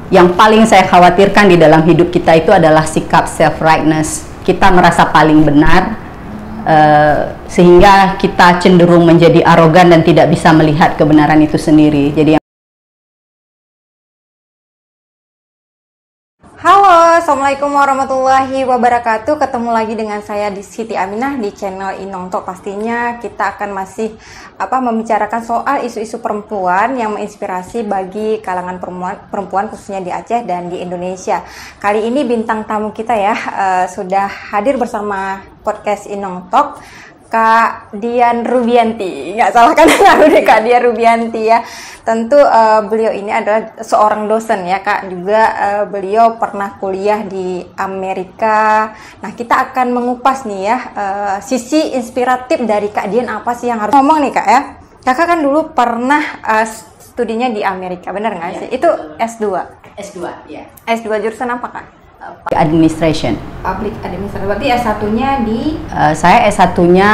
yang paling saya khawatirkan di dalam hidup kita itu adalah sikap self-rightness. Kita merasa paling benar, sehingga kita cenderung menjadi arogan dan tidak bisa melihat kebenaran itu sendiri. Jadi halo, assalamualaikum warahmatullahi wabarakatuh. Ketemu lagi dengan saya di Siti Aminah di channel Inong Talk. Pastinya kita akan masih membicarakan soal isu-isu perempuan yang menginspirasi bagi kalangan perempuan khususnya di Aceh dan di Indonesia. Kali ini bintang tamu kita sudah hadir bersama podcast Inong Talk, Kak Dian Rubianti. Nggak salah kan Kak Dian Rubianti ya. Tentu beliau ini adalah seorang dosen ya Kak. Juga beliau pernah kuliah di Amerika. Nah, kita akan mengupas nih ya sisi inspiratif dari Kak Dian, apa sih yang harus ngomong nih Kak ya. Kakak kan dulu pernah studinya di Amerika, benar nggak sih? Itu S2? S2, ya. S2 jurusan apa Kak? Administration. Public Administration. Berarti S1-nya di? Saya S1-nya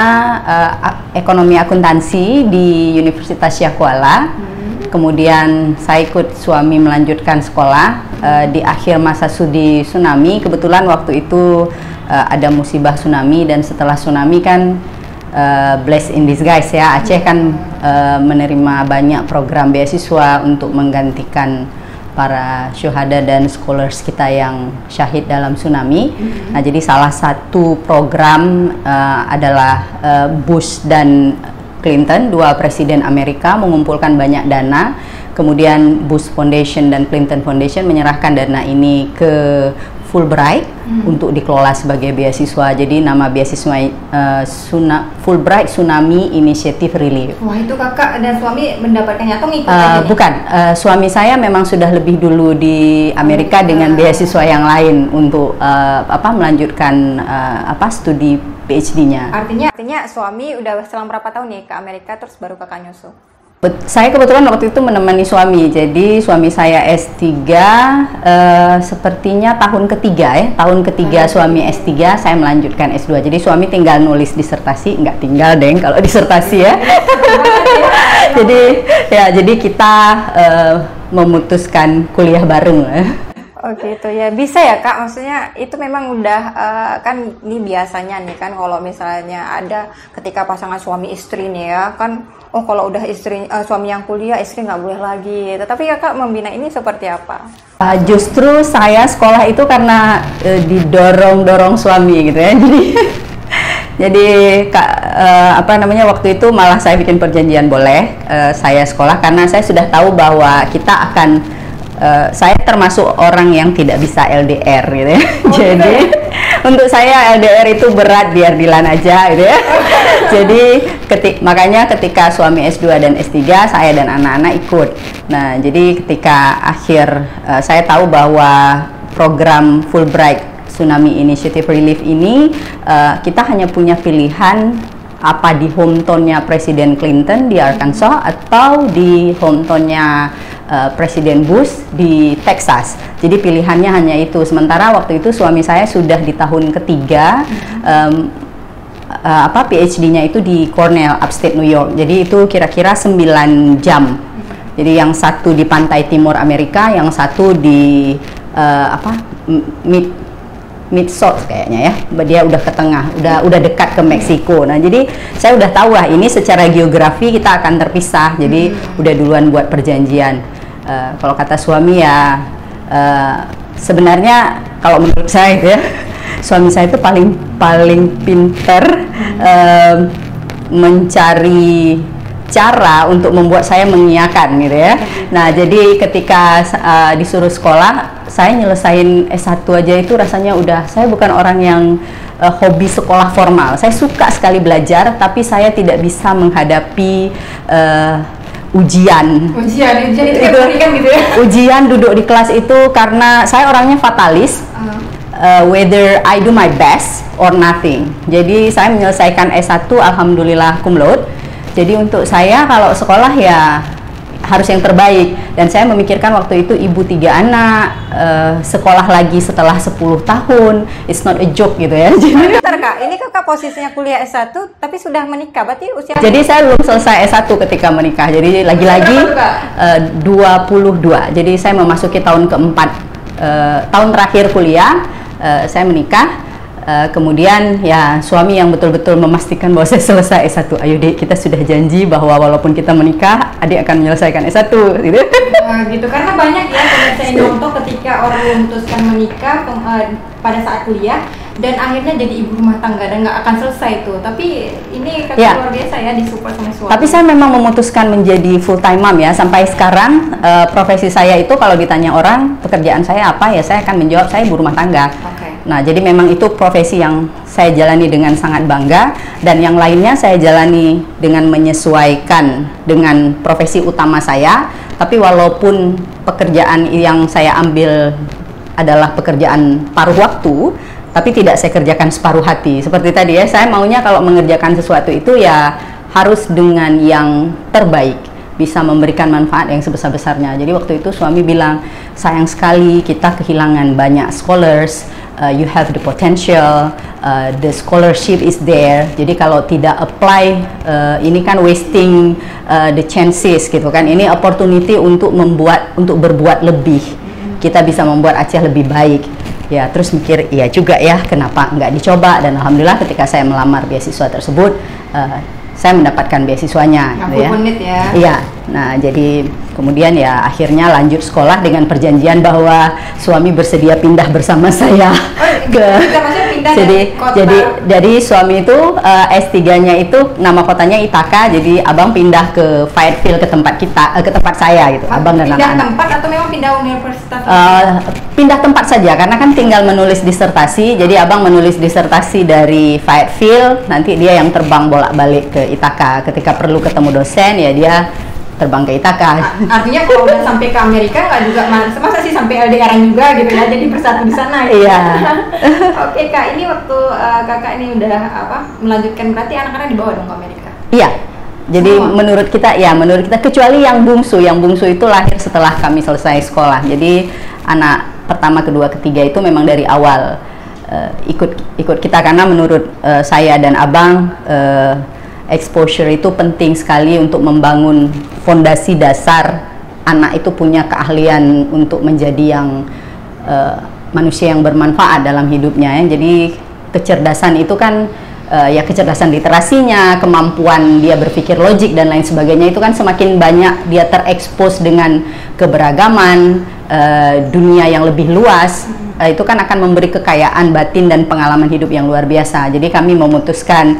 Ekonomi Akuntansi di Universitas Syah Kuala. Kemudian saya ikut suami melanjutkan sekolah di akhir masa studi tsunami. Kebetulan waktu itu ada musibah tsunami, dan setelah tsunami kan blessed in disguise ya. Aceh kan menerima banyak program beasiswa untuk menggantikan para syuhada dan scholars kita yang syahid dalam tsunami. Nah, jadi salah satu program adalah Bush dan Clinton, dua presiden Amerika, mengumpulkan banyak dana. Kemudian Bush Foundation dan Clinton Foundation menyerahkan dana ini ke Fulbright untuk dikelola sebagai beasiswa. Jadi nama beasiswa Fulbright Tsunami Initiative Relief. Wah, itu kakak dan suami mendapatkannya atau ngikut aja? Bukan, suami saya memang sudah lebih dulu di Amerika dengan beasiswa yang lain untuk melanjutkan studi PhD-nya. Artinya suami udah selama berapa tahun nih ke Amerika, terus baru kakak nyusul? Saya kebetulan waktu itu menemani suami. Jadi suami saya S3, sepertinya tahun ketiga ya. Tahun ketiga suami S3, saya melanjutkan S2. Jadi suami tinggal nulis disertasi, nggak tinggal deng kalau disertasi ya. jadi kita memutuskan kuliah bareng. Oh gitu ya, bisa ya Kak, maksudnya itu memang udah kan ini biasanya nih kan kalau misalnya ada ketika pasangan suami istri nih ya kan, oh kalau udah suami yang kuliah, istri nggak boleh lagi. Tetapi Kakak membina ini seperti apa? Justru saya sekolah itu karena didorong suami gitu ya. Jadi waktu itu malah saya bikin perjanjian boleh saya sekolah karena saya sudah tahu bahwa kita akan saya termasuk orang yang tidak bisa LDR gitu ya. Jadi untuk saya LDR itu berat, biar Dilan aja gitu ya. Jadi makanya ketika suami S2 dan S3, saya dan anak-anak ikut. Nah, jadi ketika akhir saya tahu bahwa program Fulbright Tsunami Initiative Relief ini kita hanya punya pilihan apa di hometownnya Presiden Clinton di Arkansas atau di hometownnya Presiden Bush di Texas. Jadi pilihannya hanya itu. Sementara waktu itu suami saya sudah di tahun ketiga PhD-nya itu di Cornell, upstate New York. Jadi itu kira-kira 9 jam. Jadi yang satu di pantai timur Amerika, yang satu di mid south kayaknya ya. Dia udah ke tengah, udah dekat ke Meksiko. Nah, jadi saya udah tahu lah ini secara geografi kita akan terpisah. Jadi udah duluan buat perjanjian. Kalau kata suami ya sebenarnya kalau menurut saya ya, suami saya itu paling pinter mencari cara untuk membuat saya mengiyakan gitu ya. Nah, jadi ketika disuruh sekolah, saya nyelesain S1 aja itu rasanya udah, saya bukan orang yang hobi sekolah formal. Saya suka sekali belajar, tapi saya tidak bisa menghadapi ujian itu kan gitu ya. Ujian duduk di kelas itu karena saya orangnya fatalis. Whether I do my best or nothing. Jadi saya menyelesaikan S1 alhamdulillah cum laude. Jadi untuk saya kalau sekolah ya harus yang terbaik. Dan saya memikirkan waktu itu ibu 3 anak, sekolah lagi setelah 10 tahun, it's not a joke gitu ya. Bentar Kak, ini Kakak posisinya kuliah S1 tapi sudah menikah, berarti usia... Jadi saya belum selesai S1 ketika menikah, jadi lagi-lagi 22, jadi saya memasuki tahun keempat, tahun terakhir kuliah, saya menikah. Kemudian ya suami yang betul-betul memastikan bahwa saya selesai S1. Ayo Dek, kita sudah janji bahwa walaupun kita menikah, adik akan menyelesaikan S1 gitu. Gitu, karena banyak ya pemirsa Inonto ketika orang memutuskan menikah pada saat kuliah dan akhirnya jadi ibu rumah tangga dan nggak akan selesai tuh. Tapi ini luar biasa ya, disupport sama suami. Tapi saya memang memutuskan menjadi full time mom ya. Sampai sekarang profesi saya itu kalau ditanya orang pekerjaan saya apa, ya saya akan menjawab saya ibu rumah tangga. Nah, jadi memang itu profesi yang saya jalani dengan sangat bangga, dan yang lainnya saya jalani dengan menyesuaikan dengan profesi utama saya. Tapi walaupun pekerjaan yang saya ambil adalah pekerjaan paruh waktu, tapi tidak saya kerjakan separuh hati. Seperti tadi ya, saya maunya kalau mengerjakan sesuatu itu ya harus dengan yang terbaik, bisa memberikan manfaat yang sebesar-besarnya. Jadi waktu itu suami bilang, sayang sekali kita kehilangan banyak scholars, you have the potential, the scholarship is there. Jadi kalau tidak apply, ini kan wasting the chances gitu kan. Ini opportunity untuk berbuat lebih. Kita bisa membuat Aceh lebih baik. Ya, terus mikir, iya juga ya, kenapa nggak dicoba? Dan alhamdulillah ketika saya melamar beasiswa tersebut, saya mendapatkan beasiswanya. Gitu ya. Menit ya. Iya. Nah, jadi kemudian ya akhirnya lanjut sekolah dengan perjanjian bahwa suami bersedia pindah bersama saya jadi suami itu S3-nya itu nama kotanya Ithaka, jadi abang pindah ke Fayetteville ke tempat saya gitu. Abang dan pindah tempat atau memang pindah universitas? Pindah tempat saja, karena kan tinggal menulis disertasi. Jadi abang menulis disertasi dari Fayetteville, nanti dia yang terbang bolak-balik ke Ithaka. Ketika perlu ketemu dosen ya dia terbang ke Ithaka. Artinya kalau udah sampai ke Amerika nggak juga masa sih sampai LDR juga gitu ya, jadi bersatu di sana gitu. Iya. Oke Kak, ini waktu kakak ini udah melanjutkan, berarti anak-anak dibawa dong ke Amerika? Iya. Jadi menurut kita kecuali yang bungsu itu lahir setelah kami selesai sekolah. Jadi anak pertama, kedua, ketiga itu memang dari awal ikut kita, karena menurut saya dan abang exposure itu penting sekali untuk membangun fondasi dasar anak itu punya keahlian untuk menjadi yang manusia yang bermanfaat dalam hidupnya ya. Jadi kecerdasan itu kan ya kecerdasan literasinya, kemampuan dia berpikir logik dan lain sebagainya itu kan semakin banyak dia terekspos dengan keberagaman dunia yang lebih luas, itu kan akan memberi kekayaan batin dan pengalaman hidup yang luar biasa. Jadi kami memutuskan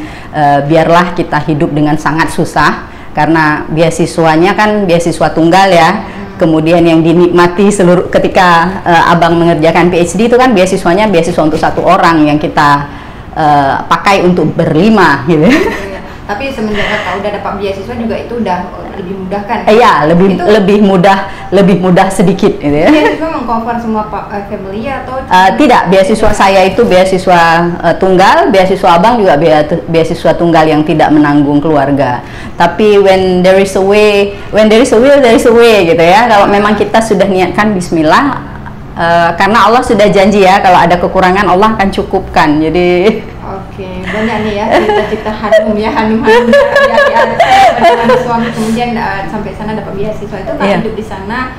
biarlah kita hidup dengan sangat susah, karena beasiswanya kan beasiswa tunggal ya. Kemudian yang dinikmati ketika abang mengerjakan PhD itu kan beasiswanya beasiswa untuk satu orang yang kita pakai untuk berlima gitu. Tapi semenjak kakak udah dapat beasiswa juga itu udah lebih mudah kan? Iya, lebih mudah sedikit gitu ya. Beasiswa mengcover semua family atau? Tidak, beasiswa saya itu beasiswa tunggal, beasiswa abang juga beasiswa tunggal yang tidak menanggung keluarga. Tapi when there is a will, there is a way gitu ya. Kalau memang kita sudah niatkan Bismillah, karena Allah sudah janji ya, kalau ada kekurangan Allah akan cukupkan. Jadi oke, banyak nih ya cita-cita Hanum ya, Hanum ada suami kemudian sampai sana dapat beasiswa itu kan hidup di sana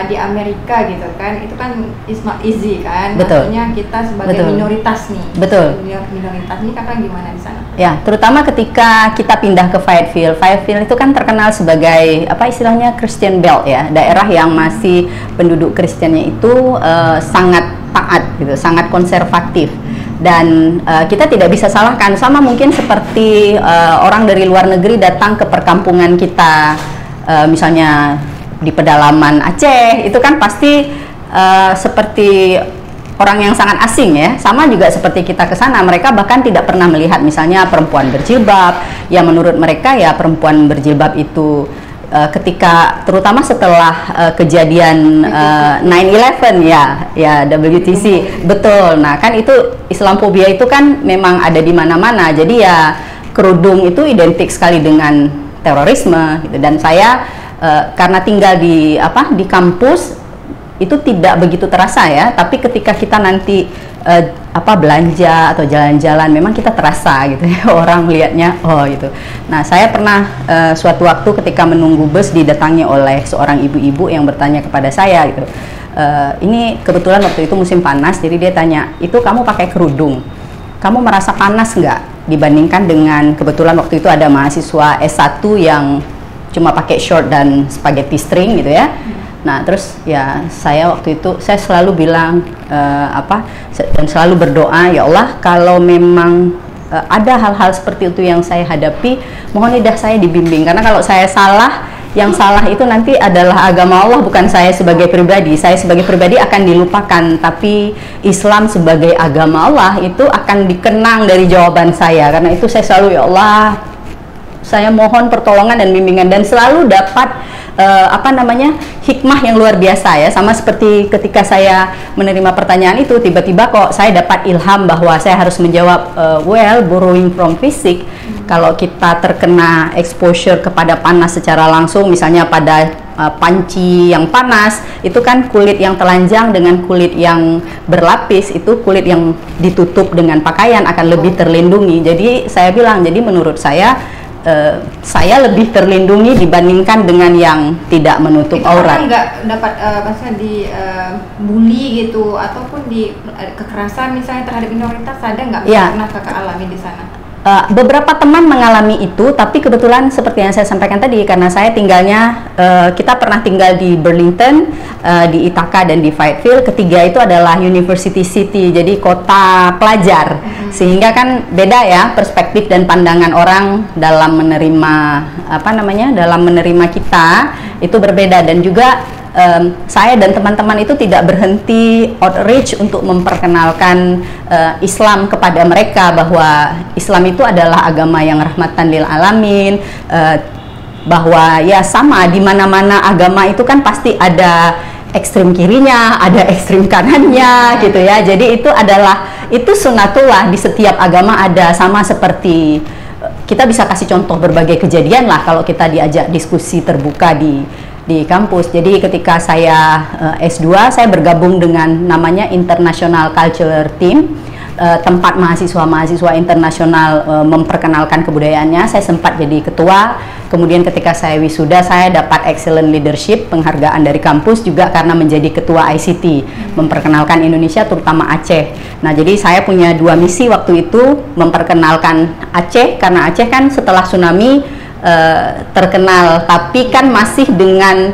di Amerika gitu kan, itu kan is not easy kan. Betul. Maksudnya kita sebagai minoritas nih. Betul. Minoritas ini kakak gimana di sana? Ya, terutama ketika kita pindah ke Fayetteville. Fayetteville itu kan terkenal sebagai apa istilahnya Christian Belt ya, daerah yang masih penduduk Kristennya itu sangat taat gitu, sangat konservatif. Dan kita tidak bisa salahkan, sama mungkin seperti orang dari luar negeri datang ke perkampungan kita, misalnya di pedalaman Aceh, itu kan pasti seperti orang yang sangat asing ya. Sama juga seperti kita ke sana, mereka bahkan tidak pernah melihat misalnya perempuan berjilbab. Ya menurut mereka ya perempuan berjilbab itu ketika terutama setelah kejadian 9/11 ya WTC betul. Nah kan itu Islamophobia itu kan memang ada di mana-mana. Jadi ya kerudung itu identik sekali dengan terorisme gitu. Dan saya karena tinggal di kampus itu tidak begitu terasa ya, tapi ketika kita nanti belanja atau jalan-jalan memang kita terasa gitu ya, orang melihatnya oh gitu. Nah, saya pernah suatu waktu ketika menunggu bus didatangi oleh seorang ibu-ibu yang bertanya kepada saya gitu. Ini kebetulan waktu itu musim panas, jadi dia tanya, itu kamu pakai kerudung, kamu merasa panas nggak dibandingkan dengan, kebetulan waktu itu ada mahasiswa S1 yang cuma pakai short dan spaghetti string gitu ya. Nah, terus ya saya waktu itu saya selalu bilang dan selalu berdoa, ya Allah, kalau memang ada hal-hal seperti itu yang saya hadapi, mohon lidah saya dibimbing, karena kalau saya salah, yang salah itu nanti adalah agama Allah, bukan saya sebagai pribadi. Saya sebagai pribadi akan dilupakan, tapi Islam sebagai agama Allah itu akan dikenang dari jawaban saya. Karena itu saya selalu, ya Allah, saya mohon pertolongan dan bimbingan, dan selalu dapat hikmah yang luar biasa ya. Sama seperti ketika saya menerima pertanyaan itu, tiba-tiba kok saya dapat ilham bahwa saya harus menjawab, borrowing from physics, kalau kita terkena exposure kepada panas secara langsung, misalnya pada panci yang panas, itu kan kulit yang telanjang dengan kulit yang berlapis, itu kulit yang ditutup dengan pakaian akan lebih terlindungi. Jadi saya bilang, jadi menurut saya lebih terlindungi dibandingkan dengan yang tidak menutup aurat. Nggak dapat bully gitu, ataupun di kekerasan misalnya terhadap minoritas, ada nggak pernah kakak alami di sana? Beberapa teman mengalami itu, tapi kebetulan seperti yang saya sampaikan tadi, karena saya tinggalnya, kita pernah tinggal di Burlington, di Ithaca dan di Fayetteville. Ketiga itu adalah University City, jadi kota pelajar, sehingga kan beda ya perspektif dan pandangan orang dalam menerima dalam menerima kita itu berbeda. Dan juga saya dan teman-teman itu tidak berhenti outreach untuk memperkenalkan Islam kepada mereka, bahwa Islam itu adalah agama yang rahmatan lil alamin, bahwa ya sama di mana-mana agama itu kan pasti ada ekstrim kirinya, ada ekstrim kanannya gitu ya. Jadi itu sunnatullah, di setiap agama ada, sama seperti kita bisa kasih contoh berbagai kejadian lah kalau kita diajak diskusi terbuka di kampus. Jadi ketika saya S2, saya bergabung dengan namanya International Cultural Team, tempat mahasiswa-mahasiswa internasional memperkenalkan kebudayaannya. Saya sempat jadi ketua. Kemudian ketika saya wisuda, saya dapat Excellent Leadership, penghargaan dari kampus juga karena menjadi ketua ICT, memperkenalkan Indonesia terutama Aceh. Nah, jadi saya punya dua misi waktu itu, memperkenalkan Aceh, karena Aceh kan setelah tsunami terkenal, tapi kan masih dengan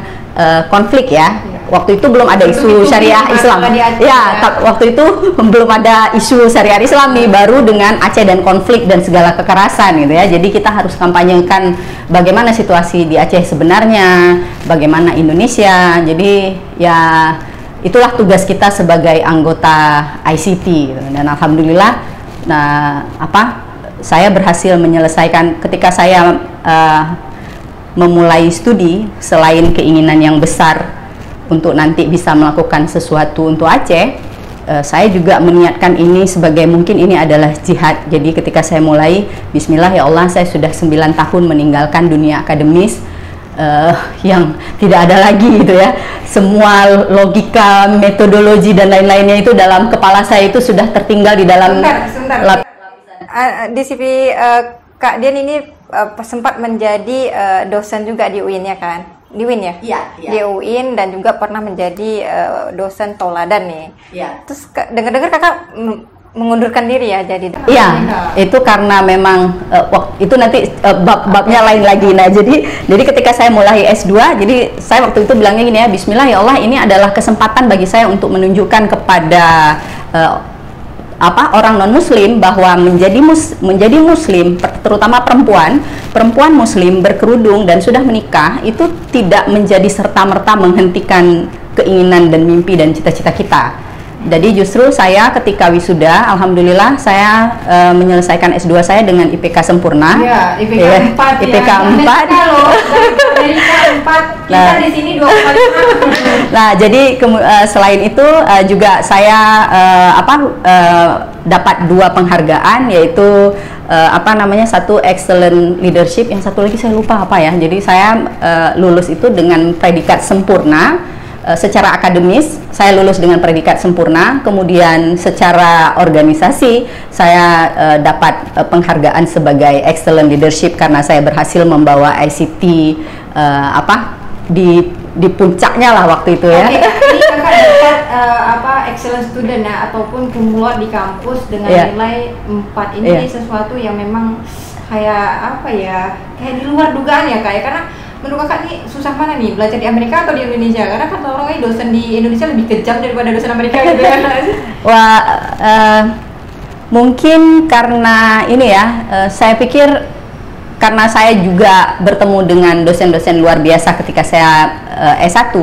konflik ya. Waktu itu belum ada isu syariah Islam. Ya, waktu itu belum ada isu syariah Islami, baru dengan Aceh dan konflik dan segala kekerasan gitu ya. Jadi kita harus kampanyekan bagaimana situasi di Aceh sebenarnya, bagaimana Indonesia. Jadi ya itulah tugas kita sebagai anggota ICT gitu. Dan alhamdulillah, saya berhasil menyelesaikan. Ketika saya memulai studi, selain keinginan yang besar untuk nanti bisa melakukan sesuatu untuk Aceh, saya juga meniatkan ini sebagai, mungkin ini adalah jihad. Jadi ketika saya mulai, bismillah ya Allah, saya sudah 9 tahun meninggalkan dunia akademis, yang tidak ada lagi gitu ya, semua logika, metodologi dan lain-lainnya itu dalam kepala saya itu sudah tertinggal di dalam di CV Kak Dian ini sempat menjadi dosen juga di UIN ya kan? Di UIN ya? Iya. Di UIN, dan juga pernah menjadi dosen tauladan nih. Iya. Terus dengar-dengar kakak mengundurkan diri ya jadi? Iya, itu karena memang itu nanti bab-babnya lain lagi. Nah, jadi ketika saya mulai S2, jadi saya waktu itu bilangnya gini ya, bismillah ya Allah, ini adalah kesempatan bagi saya untuk menunjukkan kepada orang non muslim bahwa menjadi muslim, terutama perempuan muslim berkerudung dan sudah menikah, itu tidak menjadi serta-merta menghentikan keinginan dan mimpi dan cita-cita kita. Jadi justru saya ketika wisuda, alhamdulillah saya menyelesaikan S2 saya dengan IPK sempurna. Iya, IPK 4 IPK ya. 4. Loh, dari IPK 4 kita di sini 2 kali. Nah, jadi selain itu juga saya dapat 2 penghargaan, yaitu satu excellent leadership, yang satu lagi saya lupa apa ya. Jadi saya lulus itu dengan predikat sempurna. Secara akademis saya lulus dengan predikat sempurna, kemudian secara organisasi saya dapat penghargaan sebagai excellent leadership karena saya berhasil membawa ICT di puncaknya lah waktu itu ya. Oke, ini kakak dapat excellent student ya, ataupun kumulot di kampus dengan nilai 4 ini sesuatu yang memang kayak kayak di luar dugaan ya kak ya, karena menurut kakak nih susah mana nih belajar di Amerika atau di Indonesia? Karena kata orang ini dosen di Indonesia lebih kejam daripada dosen Amerika gitu ya. Wah, mungkin karena ini ya, saya pikir karena saya juga bertemu dengan dosen-dosen luar biasa ketika saya S1,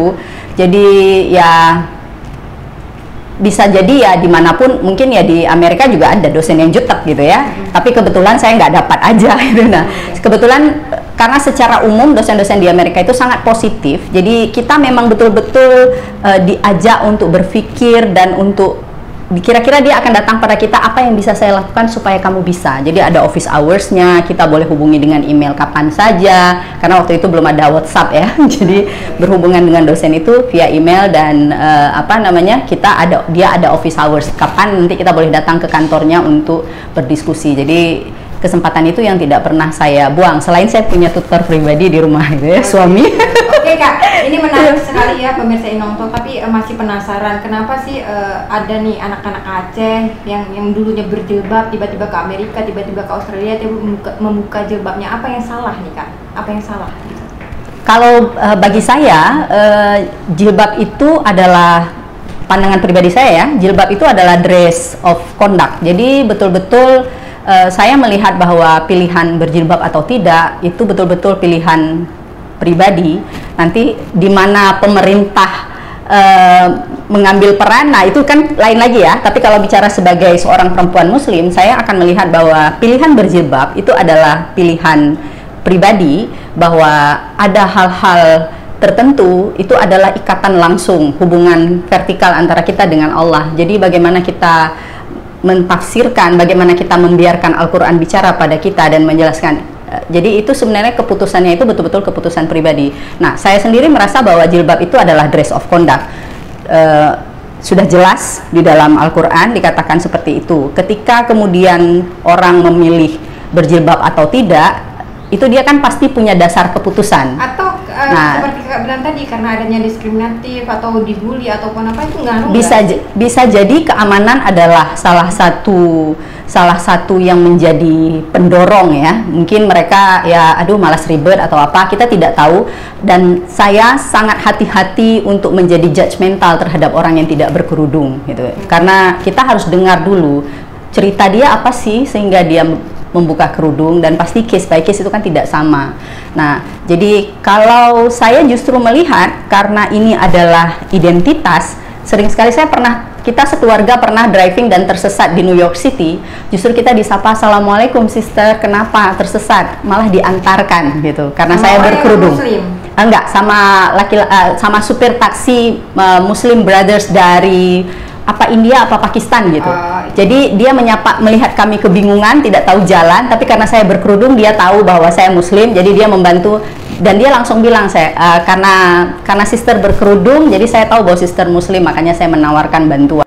jadi ya bisa jadi ya dimanapun, mungkin ya di Amerika juga ada dosen yang jutek gitu ya, tapi kebetulan saya nggak dapat aja gitu. Nah, kebetulan karena secara umum dosen-dosen di Amerika itu sangat positif, jadi kita memang betul-betul diajak untuk berpikir dan untuk kira-kira dia akan datang pada kita, apa yang bisa saya lakukan supaya kamu bisa. Jadi ada office hours-nya, kita boleh hubungi dengan email kapan saja, karena waktu itu belum ada WhatsApp ya. Jadi berhubungan dengan dosen itu via email dan dia ada office hours, kapan nanti kita boleh datang ke kantornya untuk berdiskusi. Jadi kesempatan itu yang tidak pernah saya buang. Selain saya punya tutor pribadi di rumah gitu ya, suami. Oke kak, ini menarik sekali ya pemirsa Inongto, tapi masih penasaran kenapa sih ada nih anak-anak Aceh yang dulunya berjilbab tiba-tiba ke Amerika, tiba-tiba ke Australia, tiba membuka jilbabnya. Apa yang salah nih kak? Apa yang salah? Kalau bagi saya jilbab itu adalah pandangan pribadi saya ya, jilbab itu adalah dress of conduct. Jadi betul-betul saya melihat bahwa pilihan berjilbab atau tidak itu betul-betul pilihan pribadi. Nanti di mana pemerintah mengambil peran, nah itu kan lain lagi ya. Tapi kalau bicara sebagai seorang perempuan muslim, saya akan melihat bahwa pilihan berjilbab itu adalah pilihan pribadi, bahwa ada hal-hal tertentu itu adalah ikatan langsung, hubungan vertikal antara kita dengan Allah. Jadi bagaimana kita mentafsirkan, bagaimana kita membiarkan Al-Quran bicara pada kita dan menjelaskan. Jadi itu sebenarnya keputusannya itu betul-betul keputusan pribadi. Nah, saya sendiri merasa bahwa jilbab itu adalah dress of conduct. Sudah jelas di dalam Al-Quran dikatakan seperti itu. Ketika kemudian orang memilih berjilbab atau tidak, itu dia kan pasti punya dasar keputusan. Atau seperti kakak bilang tadi, karena adanya diskriminatif atau dibully ataupun apa, itu ngaruh bisa jadi keamanan adalah salah satu yang menjadi pendorong ya. Mungkin mereka ya aduh malas ribet atau apa, kita tidak tahu. Dan saya sangat hati-hati untuk menjadi judgmental terhadap orang yang tidak berkerudung gitu. Karena kita harus dengar dulu cerita dia apa sih sehingga dia membuka kerudung, dan pasti case by case itu kan tidak sama. Nah, jadi kalau saya justru melihat karena ini adalah identitas, sering sekali kita sekeluarga pernah driving dan tersesat di New York City, justru kita disapa, "Assalamualaikum sister, kenapa tersesat?" Malah diantarkan gitu, karena saya berkerudung. Enggak, sama supir taksi Muslim Brothers dari India apa Pakistan gitu. Jadi dia melihat kami kebingungan, tidak tahu jalan, tapi karena saya berkerudung dia tahu bahwa saya Muslim, jadi dia membantu dan dia langsung bilang karena sister berkerudung, jadi saya tahu bahwa sister Muslim, makanya saya menawarkan bantuan.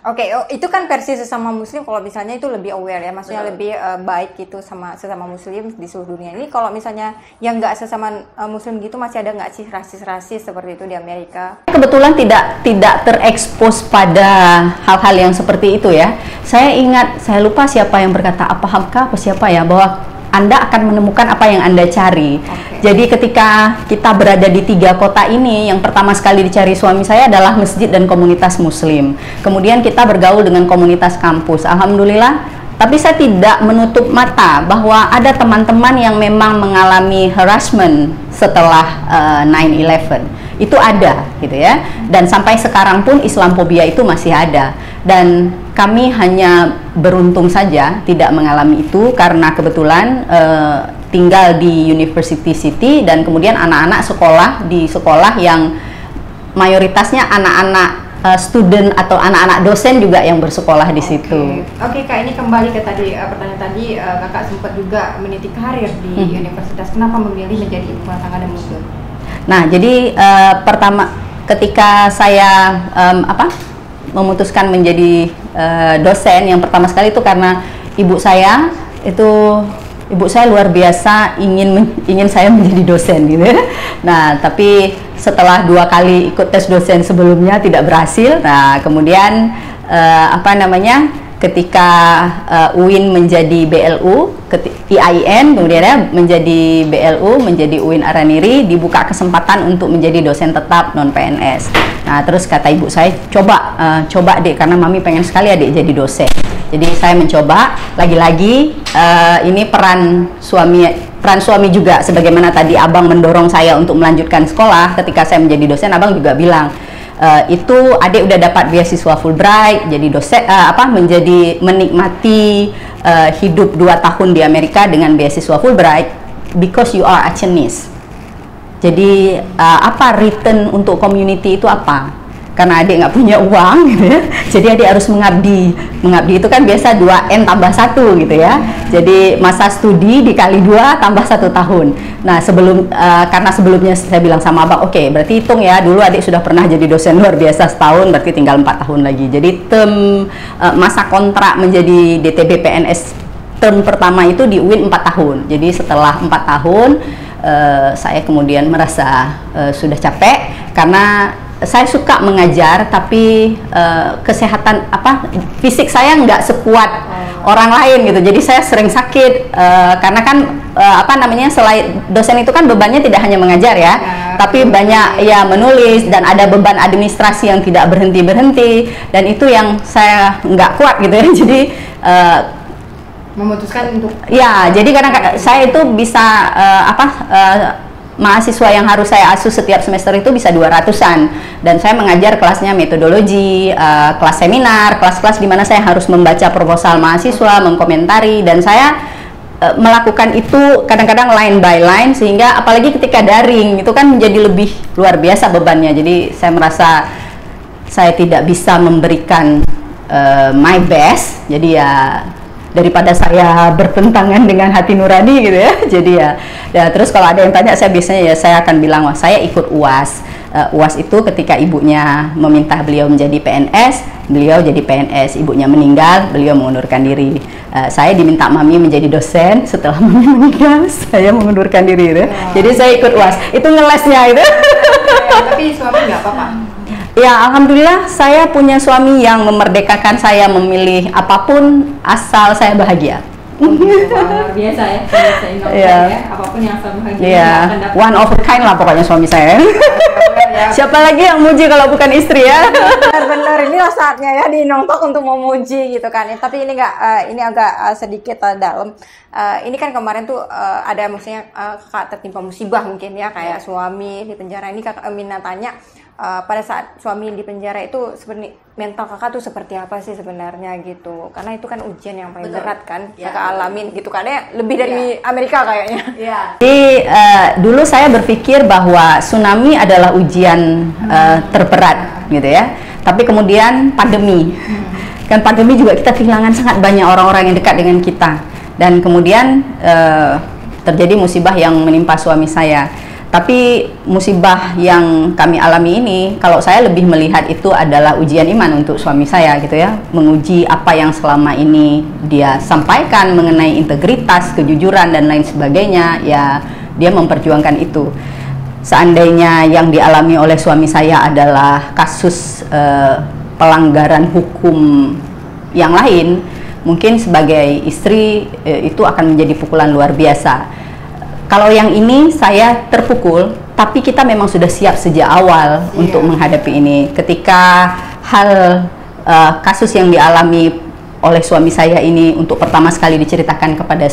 Oke, itu kan versi sesama muslim. Kalau misalnya itu lebih aware ya, maksudnya lebih baik gitu sama sesama muslim di seluruh dunia. Ini kalau misalnya yang nggak sesama muslim gitu, masih ada nggak sih rasis-rasis seperti itu di Amerika? Kebetulan tidak terekspos pada hal-hal yang seperti itu ya. Saya lupa siapa yang berkata, apa siapa ya, bahwa Anda akan menemukan apa yang Anda cari. Jadi ketika kita berada di 3 kota ini, yang pertama sekali dicari suami saya adalah masjid dan komunitas muslim. Kemudian kita bergaul dengan komunitas kampus. Alhamdulillah, tapi saya tidak menutup mata bahwa ada teman-teman yang memang mengalami harassment setelah 9/11. itu ada gitu ya, dan sampai sekarang pun Islamophobia itu masih ada, dan kami hanya beruntung saja tidak mengalami itu karena kebetulan tinggal di University City, dan kemudian anak-anak sekolah di sekolah yang mayoritasnya anak-anak student atau anak-anak dosen juga yang bersekolah di situ. Oke, Kak, ini kembali ke tadi pertanyaan tadi, Kakak sempat juga meniti karir di universitas. Kenapa memilih menjadi ibu rumah tangga dan muslim? Nah, jadi pertama ketika saya memutuskan menjadi dosen, yang pertama sekali itu karena ibu saya luar biasa ingin saya menjadi dosen gitu ya. Nah, tapi setelah 2 kali ikut tes dosen sebelumnya tidak berhasil. Nah, kemudian ketika UIN menjadi BLU, IAIN kemudian ya menjadi BLU, menjadi UIN Araniri, dibuka kesempatan untuk menjadi dosen tetap non PNS. Nah, terus kata ibu saya, coba deh, karena mami pengen sekali adik jadi dosen. Jadi saya mencoba, lagi-lagi ini peran suami juga, sebagaimana tadi abang mendorong saya untuk melanjutkan sekolah. Ketika saya menjadi dosen, abang juga bilang, itu adik udah dapat beasiswa Fulbright, jadi dosen menikmati hidup 2 tahun di Amerika dengan beasiswa Fulbright because you are a Chinese. Jadi return untuk community itu apa? Karena adik nggak punya uang gitu ya, jadi adik harus mengabdi itu kan biasa 2N tambah 1 gitu ya. Jadi masa studi dikali 2 tambah 1 tahun. Nah, karena sebelumnya saya bilang sama abang, oke, berarti hitung ya, dulu adik sudah pernah jadi dosen luar biasa setahun, berarti tinggal 4 tahun lagi. Jadi masa kontrak menjadi DTB PNS term pertama itu di UIN 4 tahun. Jadi setelah 4 tahun saya kemudian merasa sudah capek, karena saya suka mengajar, tapi kesehatan fisik saya nggak sekuat orang lain gitu. Jadi saya sering sakit karena kan selain dosen itu kan bebannya tidak hanya mengajar ya, tapi banyak ya menulis, dan ada beban administrasi yang tidak berhenti, dan itu yang saya nggak kuat gitu ya. Jadi memutuskan untuk jadi kadang saya itu bisa mahasiswa yang harus saya asuh setiap semester itu bisa 200-an, dan saya mengajar kelasnya metodologi, kelas seminar, kelas-kelas di mana saya harus membaca proposal mahasiswa, mengkomentari, dan saya melakukan itu kadang-kadang line by line, sehingga apalagi ketika daring itu kan menjadi lebih luar biasa bebannya. Jadi saya merasa saya tidak bisa memberikan my best, jadi ya daripada saya bertentangan dengan hati nurani gitu ya. Jadi terus kalau ada yang tanya, saya biasanya saya akan bilang, wah, saya ikut UAS. UAS itu ketika ibunya meminta beliau menjadi PNS, beliau jadi PNS. Ibunya meninggal, beliau mengundurkan diri. Saya diminta mami menjadi dosen, setelah mami meninggal saya mengundurkan diri gitu. Jadi saya ikut UAS. Itu ngelesnya itu. Tapi suami nggak apa-apa? Ya, alhamdulillah saya punya suami yang memerdekakan saya memilih apapun asal saya bahagia. Luar biasa ya, ya. Apapun yang asal bahagia. One of a kind lah pokoknya suami saya. Siapa lagi yang muji kalau bukan istri ya? Benar-benar ini saatnya ya di Nongtok untuk memuji gitu kan. Tapi ini ini agak sedikit dalam. Ini kan kemarin tuh ada maksudnya kakak tertimpa musibah mungkin ya, kayak suami di penjara. Ini kakak Mina tanya, pada saat suami di penjara itu sebenarnya mental kakak tuh seperti apa sih sebenarnya gitu, karena itu kan ujian yang paling berat kan kakak alamin gitu, karena lebih dari Amerika kayaknya. Jadi dulu saya berpikir bahwa tsunami adalah ujian terberat gitu ya, tapi kemudian pandemi kan, pandemi juga kita kehilangan sangat banyak orang-orang yang dekat dengan kita, dan kemudian terjadi musibah yang menimpa suami saya. Tapi musibah yang kami alami ini, kalau saya lebih melihat itu adalah ujian iman untuk suami saya gitu ya, menguji apa yang selama ini dia sampaikan mengenai integritas, kejujuran dan lain sebagainya, ya dia memperjuangkan itu. Seandainya yang dialami oleh suami saya adalah kasus pelanggaran hukum yang lain, mungkin sebagai istri itu akan menjadi pukulan luar biasa. Kalau yang ini saya terpukul, tapi kita memang sudah siap sejak awal untuk menghadapi ini. Ketika hal kasus yang dialami oleh suami saya ini untuk pertama sekali diceritakan kepada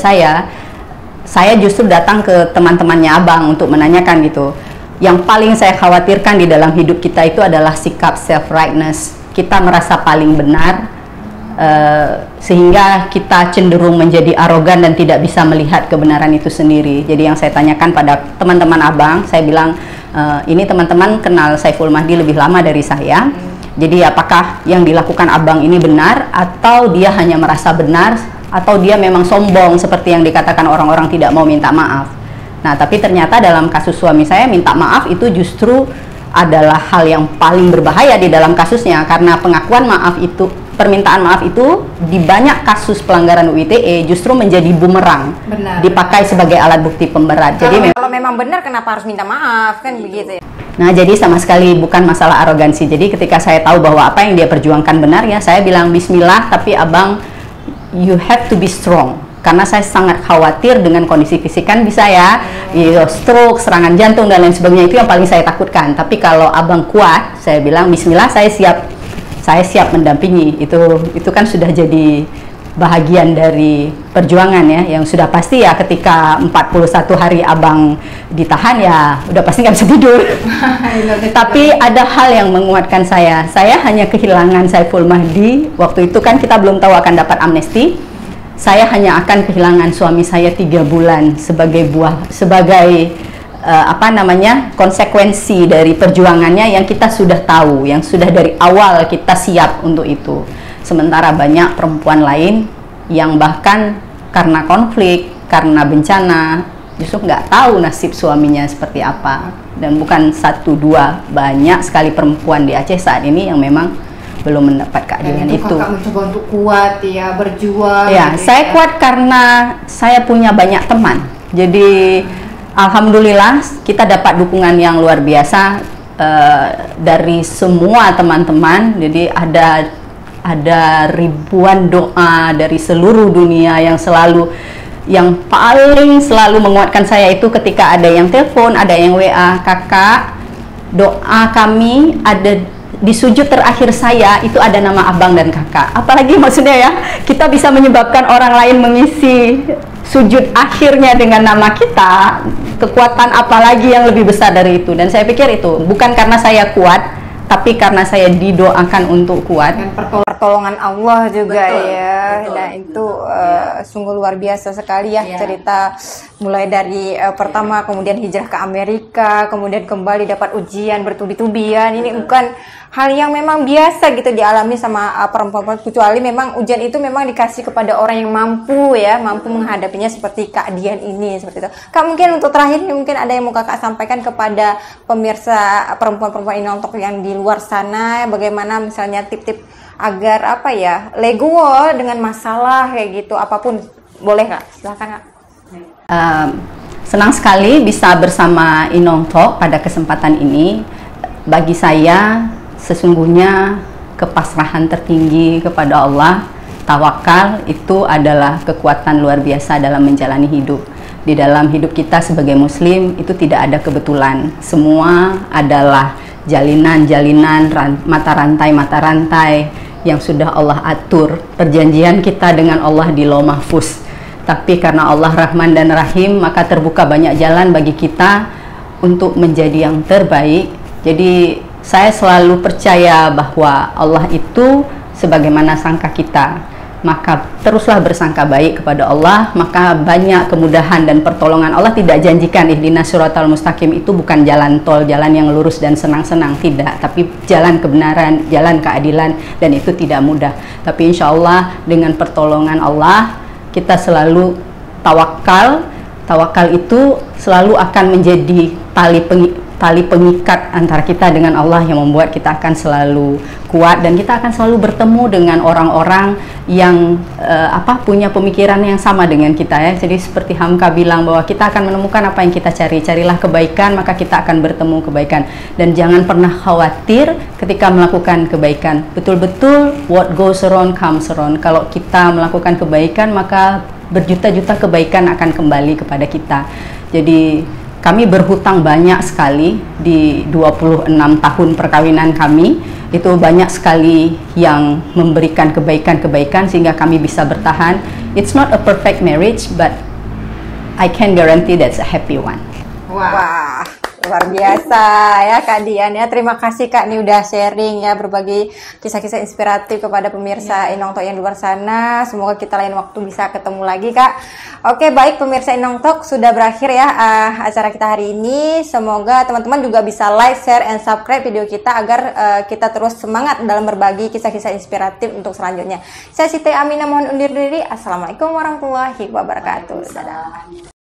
saya justru datang ke teman-temannya abang untuk menanyakan gitu, Yang paling saya khawatirkan di dalam hidup kita itu adalah sikap self-rightness. Kita merasa paling benar, sehingga kita cenderung menjadi arogan dan tidak bisa melihat kebenaran itu sendiri. Jadi yang saya tanyakan pada teman-teman abang, saya bilang, ini teman-teman kenal Saiful Mahdi lebih lama dari saya. Jadi apakah yang dilakukan abang ini benar, atau dia hanya merasa benar, atau dia memang sombong seperti yang dikatakan orang-orang tidak mau minta maaf. Nah, tapi ternyata dalam kasus suami saya, minta maaf itu justru adalah hal yang paling berbahaya di dalam kasusnya, karena pengakuan maaf itu, permintaan maaf itu di banyak kasus pelanggaran UU ITE justru menjadi bumerang, dipakai sebagai alat bukti pemberat. Jadi kalau memang benar, kenapa harus minta maaf, kan begitu ya? Nah, jadi sama sekali bukan masalah arogansi. Jadi ketika saya tahu bahwa apa yang dia perjuangkan benar, ya saya bilang bismillah, tapi abang, you have to be strong. Karena saya sangat khawatir dengan kondisi fisik, kan bisa ya, stroke, serangan jantung dan lain sebagainya, itu yang paling saya takutkan. Tapi kalau abang kuat, saya bilang bismillah, saya siap mendampingi. Itu kan sudah jadi bahagian dari perjuangan ya, yang sudah pasti ya ketika 41 hari abang ditahan ya udah pasti nggak bisa tidur. Tapi ada hal yang menguatkan saya hanya kehilangan Saiful Mahdi. Waktu itu kan kita belum tahu akan dapat amnesti. Saya hanya akan kehilangan suami saya 3 bulan sebagai konsekuensi dari perjuangannya yang kita sudah tahu, yang sudah dari awal kita siap untuk itu. Sementara banyak perempuan lain yang bahkan karena konflik, karena bencana, justru nggak tahu nasib suaminya seperti apa. Dan bukan 1, 2, banyak sekali perempuan di Aceh saat ini yang memang belum mendapat keadilan itu. Kakak mencoba untuk kuat ya, berjuang. Ya, gitu, saya kuat karena saya punya banyak teman. Jadi alhamdulillah kita dapat dukungan yang luar biasa dari semua teman-teman. Jadi ada ribuan doa dari seluruh dunia yang paling selalu menguatkan saya itu ketika ada yang telepon, ada yang WA, kakak, doa kami ada di sujud terakhir saya itu ada nama abang dan kakak. Apalagi maksudnya ya, kita bisa menyebabkan orang lain mengisi sujud akhirnya dengan nama kita, kekuatan apalagi yang lebih besar dari itu. Dan saya pikir itu bukan karena saya kuat, tapi karena saya didoakan untuk kuat. Dan pertolongan Allah juga. Betul, ya. Betul, nah itu sungguh luar biasa sekali ya, cerita mulai dari pertama kemudian hijrah ke Amerika, kemudian kembali dapat ujian bertubi-tubian. Ini bukan hal yang memang biasa gitu dialami sama perempuan, kecuali memang ujian itu memang dikasih kepada orang yang mampu ya, mampu menghadapinya seperti Kak Dian ini, seperti itu. Kak, mungkin untuk terakhir mungkin ada yang mau Kakak sampaikan kepada pemirsa perempuan-perempuan Inontok yang di luar sana, bagaimana misalnya tip-tip agar legowo dengan masalah kayak gitu, apapun boleh Kak, silakan Kak. Senang sekali bisa bersama Inontok pada kesempatan ini. Bagi saya sesungguhnya kepasrahan tertinggi kepada Allah, tawakal itu adalah kekuatan luar biasa dalam menjalani hidup. Di dalam hidup kita sebagai muslim itu tidak ada kebetulan. Semua adalah jalinan-jalinan, mata rantai yang sudah Allah atur. Perjanjian kita dengan Allah di Lauh Mahfuz. Tapi karena Allah Rahman dan Rahim, maka terbuka banyak jalan bagi kita untuk menjadi yang terbaik. Jadi saya selalu percaya bahwa Allah itu sebagaimana sangka kita. Maka teruslah bersangka baik kepada Allah, maka banyak kemudahan dan pertolongan. Allah tidak janjikan ihdinas siratal mustaqim itu bukan jalan tol, jalan yang lurus dan senang-senang, tidak. Tapi jalan kebenaran, jalan keadilan, dan itu tidak mudah. Tapi insya Allah dengan pertolongan Allah, kita selalu tawakal. Tawakal itu selalu akan menjadi tali pengikat antara kita dengan Allah yang membuat kita akan selalu kuat, dan kita akan selalu bertemu dengan orang-orang yang punya pemikiran yang sama dengan kita ya. Jadi seperti Hamka bilang bahwa kita akan menemukan apa yang kita cari. Carilah kebaikan, maka kita akan bertemu kebaikan. Dan jangan pernah khawatir ketika melakukan kebaikan. Betul-betul what goes around comes around. Kalau kita melakukan kebaikan, maka berjuta-juta kebaikan akan kembali kepada kita. Jadi kami berhutang banyak sekali di 26 tahun perkawinan kami. Itu banyak sekali yang memberikan kebaikan-kebaikan sehingga kami bisa bertahan. It's not a perfect marriage, but I can guarantee that's a happy one. Wah, Luar biasa ya Kak Dian ya. Terima kasih Kak nih udah sharing ya, berbagi kisah-kisah inspiratif kepada pemirsa Inong Talk yang di luar sana. Semoga kita lain waktu bisa ketemu lagi Kak. Oke, baik pemirsa Inong Talk, sudah berakhir ya acara kita hari ini. Semoga teman-teman juga bisa like, share, and subscribe video kita agar kita terus semangat dalam berbagi kisah-kisah inspiratif untuk selanjutnya. Saya Siti Aminah mohon undur diri. Assalamualaikum warahmatullahi wabarakatuh. Dadah.